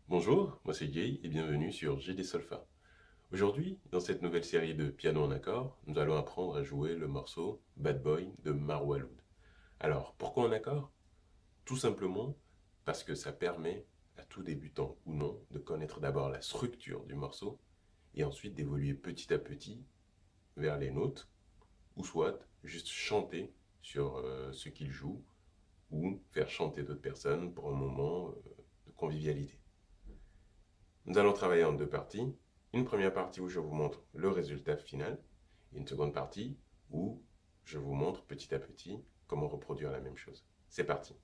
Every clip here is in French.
Bonjour, moi c'est Gay et bienvenue sur GD Solfa. Aujourd'hui, dans cette nouvelle série de piano en accord, nous allons apprendre à jouer le morceau Bad Boy de Marwa Loud. Alors, pourquoi en accord? Tout simplement parce que ça permet à tout débutant ou non de connaître d'abord la structure du morceau et ensuite d'évoluer petit à petit vers les notes ou soit juste chanter sur ce qu'il joue ou faire chanter d'autres personnes pour un moment de convivialité. Nous allons travailler en deux parties. Une première partie où je vous montre le résultat final et une seconde partie où je vous montre petit à petit comment reproduire la même chose. C'est parti.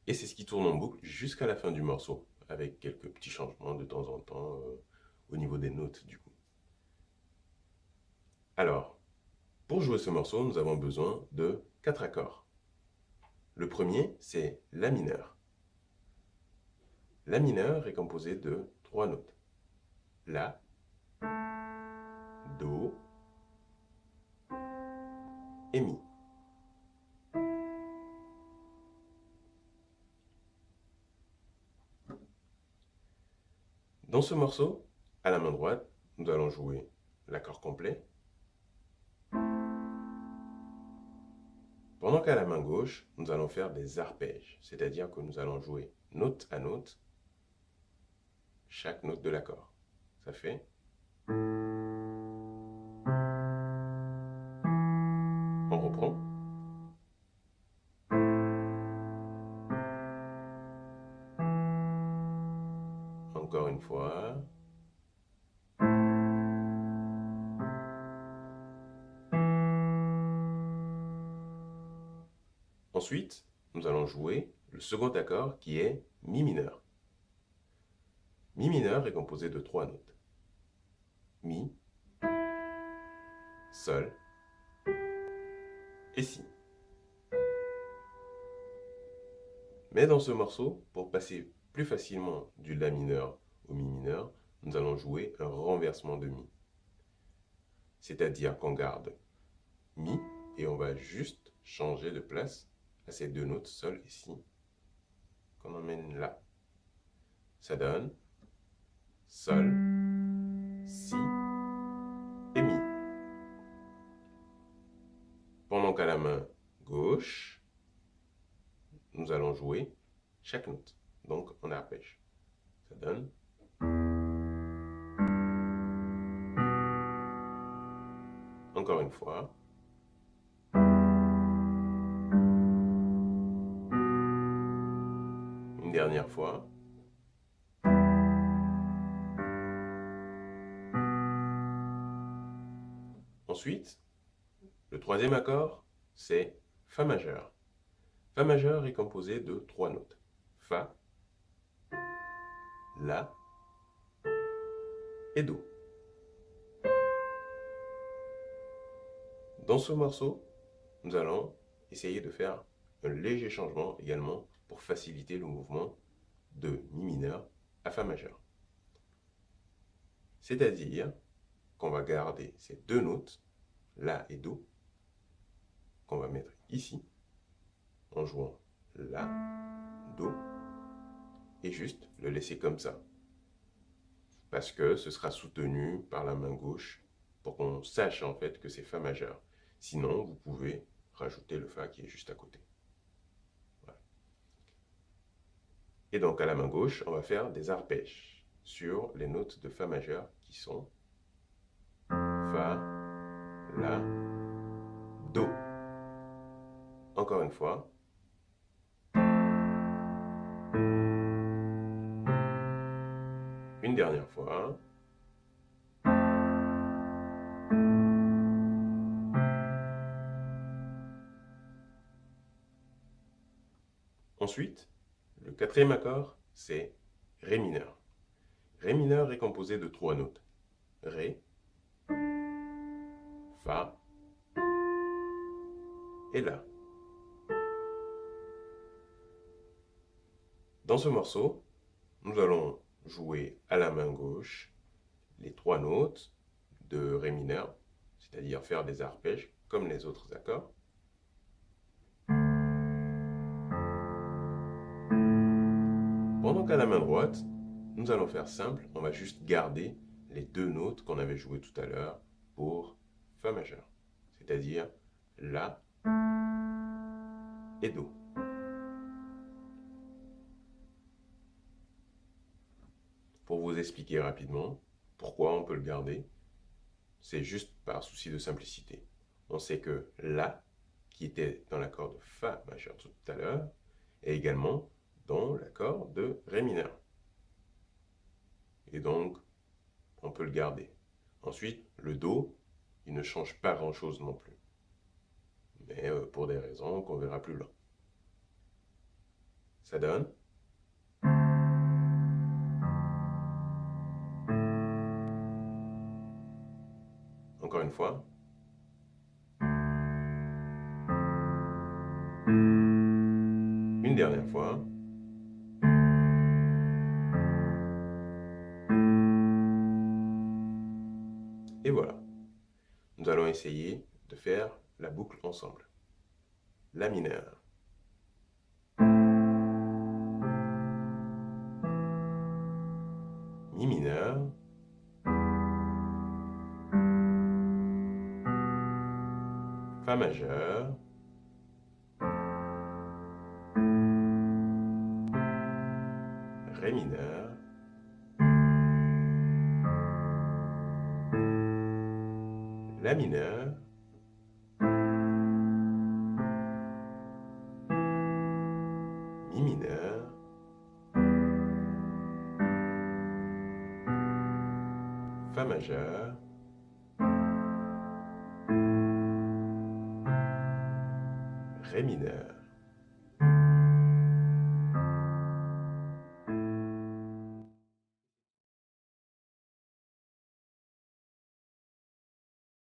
Et c'est ce qui tourne en boucle jusqu'à la fin du morceau, avec quelques petits changements de temps en temps au niveau des notes du coup. Alors, pour jouer ce morceau, nous avons besoin de 4 accords. Le premier, c'est La mineur. La mineur est composée de 3 notes. La, Do et Mi. Dans ce morceau, à la main droite, nous allons jouer l'accord complet, pendant qu'à la main gauche, nous allons faire des arpèges, c'est-à-dire que nous allons jouer note à note chaque note de l'accord. Ça fait. On reprend. Encore une fois. Ensuite, nous allons jouer le second accord qui est Mi mineur. Mi mineur est composé de 3 notes. Mi, Sol et Si. Mais dans ce morceau, pour passer plus facilement du La mineur au Mi mineur, nous allons jouer un renversement de Mi. C'est-à-dire qu'on garde Mi et on va juste changer de place à ces deux notes Sol et Si qu'on emmène là. Ça donne Sol, Si et Mi. Pendant qu'à la main gauche, nous allons jouer chaque note. Donc on arpège. Ça donne. Encore une fois. Une dernière fois. Ensuite, le troisième accord, c'est Fa majeur. Fa majeur est composé de 3 notes. Fa, La et Do. Dans ce morceau, nous allons essayer de faire un léger changement également pour faciliter le mouvement de Mi mineur à Fa majeur. C'est-à-dire qu'on va garder ces deux notes, La et Do, qu'on va mettre ici, en jouant La, Do, et juste le laisser comme ça. Parce que ce sera soutenu par la main gauche pour qu'on sache en fait que c'est Fa majeur. Sinon, vous pouvez rajouter le Fa qui est juste à côté. Voilà. Et donc à la main gauche, on va faire des arpèges sur les notes de Fa majeur qui sont Fa, La, Do. Encore une fois. Une dernière fois. Ensuite, le quatrième accord, c'est Ré mineur. Ré mineur est composé de 3 notes. Ré, Fa et La. Dans ce morceau, nous allons jouer à la main gauche les 3 notes de Ré mineur, c'est-à-dire faire des arpèges comme les autres accords. Pendant qu'à la main droite, nous allons faire simple, on va juste garder les 2 notes qu'on avait jouées tout à l'heure pour Fa majeur, c'est-à-dire La et Do. Pour vous expliquer rapidement pourquoi on peut le garder, c'est juste par souci de simplicité. On sait que La, qui était dans l'accord de Fa majeur tout à l'heure, est également dans l'accord de Ré mineur. Et donc, on peut le garder. Ensuite, le Do, il ne change pas grand-chose non plus. Mais pour des raisons qu'on verra plus loin. Ça donne. Encore une fois. Une dernière fois. Et voilà. Nous allons essayer de faire la boucle ensemble. La mineur. Mi mineur. Fa majeur. Ré mineur. La mineur. Mi mineur. Fa majeur. Ré mineur.